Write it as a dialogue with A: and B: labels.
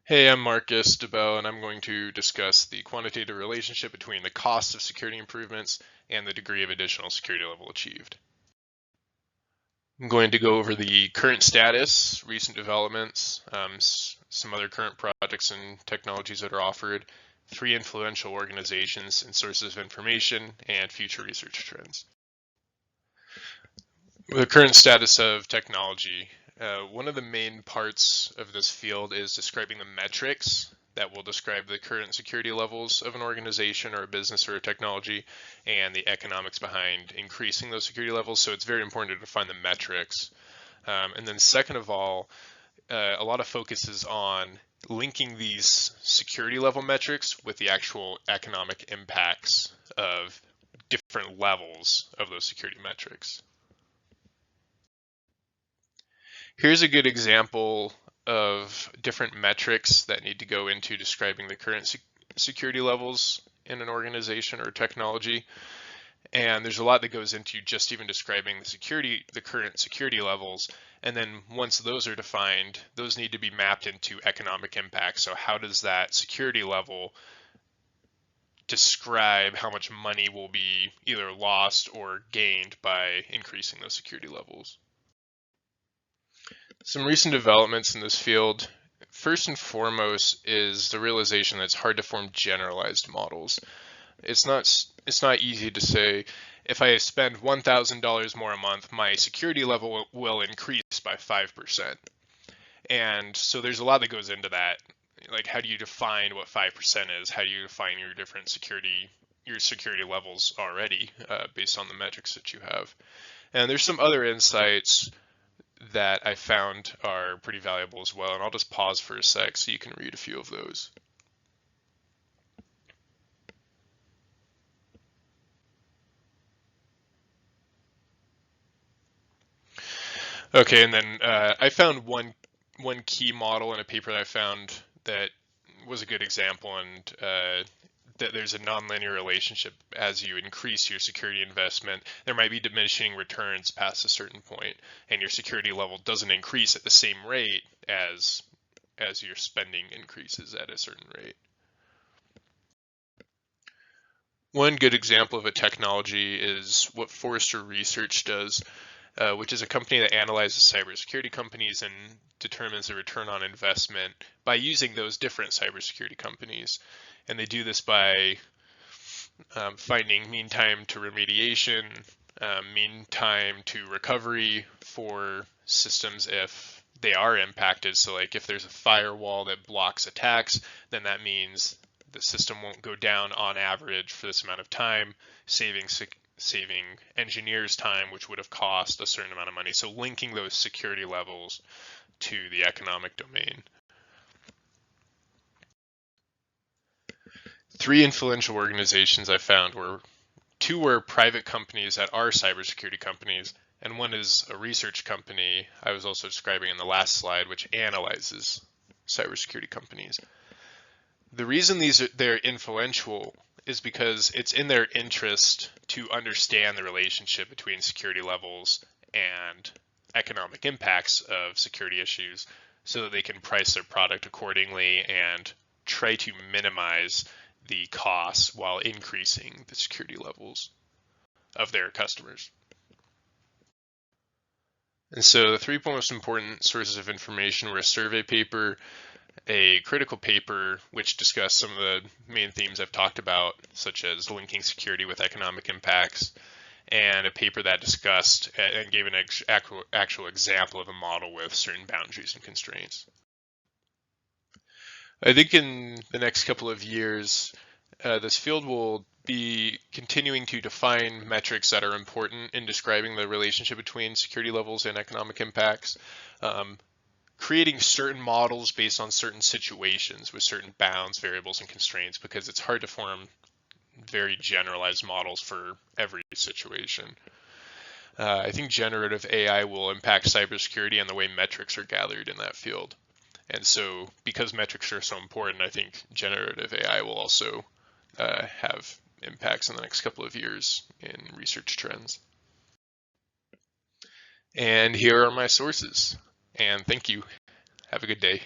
A: Hey, I'm Marcus DeBell, and I'm going to discuss the quantitative relationship between the cost of security improvements and the degree of additional security level achieved. I'm going to go over the current status, recent developments, some other current projects and technologies that are offered, three influential organizations and sources of information, and future research trends. The current status of technology. One of the main parts of this field is describing the metrics that will describe the current security levels of an organization or a business or a technology and the economics behind increasing those security levels. So it's very important to define the metrics. And then second of all, a lot of focus is on linking these security level metrics with the actual economic impacts of different levels of those security metrics. Here's a good example of different metrics that need to go into describing the current security levels in an organization or technology. And there's a lot that goes into just even describing the current security levels. And then once those are defined, those need to be mapped into economic impact. So how does that security level describe how much money will be either lost or gained by increasing those security levels? Some recent developments in this field, first and foremost, is the realization that it's hard to form generalized models. It's not easy to say, if I spend $1,000 more a month, my security level will increase by 5%. And so there's a lot that goes into that. Like, how do you define what 5% is? How do you define your different security levels already based on the metrics that you have? And there's some other insights that I found are pretty valuable as well. And I'll just pause for a sec so you can read a few of those. Okay, and then I found one key model in a paper that I found that was a good example, and that there's a nonlinear relationship. As you increase your security investment, there might be diminishing returns past a certain point, and your security level doesn't increase at the same rate as your spending increases at a certain rate. One good example of a technology is what Forrester Research does, which is a company that analyzes cybersecurity companies and determines the return on investment by using those different cybersecurity companies. And they do this by finding mean time to remediation, mean time to recovery for systems if they are impacted. So like if there's a firewall that blocks attacks, then that means the system won't go down on average for this amount of time, saving engineers time, which would have cost a certain amount of money. So linking those security levels to the economic domain. Three influential organizations I found two were private companies that are cybersecurity companies, and one is a research company I was also describing in the last slide, which analyzes cybersecurity companies. The reason they're influential is because it's in their interest to understand the relationship between security levels and economic impacts of security issues so that they can price their product accordingly and try to minimize the costs while increasing the security levels of their customers. And so the three most important sources of information were a survey paper, a critical paper which discussed some of the main themes I've talked about, such as linking security with economic impacts, and a paper that discussed and gave an actual example of a model with certain boundaries and constraints. I think in the next couple of years, this field will be continuing to define metrics that are important in describing the relationship between security levels and economic impacts, creating certain models based on certain situations with certain bounds, variables, and constraints, because it's hard to form very generalized models for every situation. I think generative AI will impact cybersecurity and the way metrics are gathered in that field. And so because metrics are so important, I think generative AI will also have impacts in the next couple of years in research trends. And here are my sources. And thank you. Have a good day.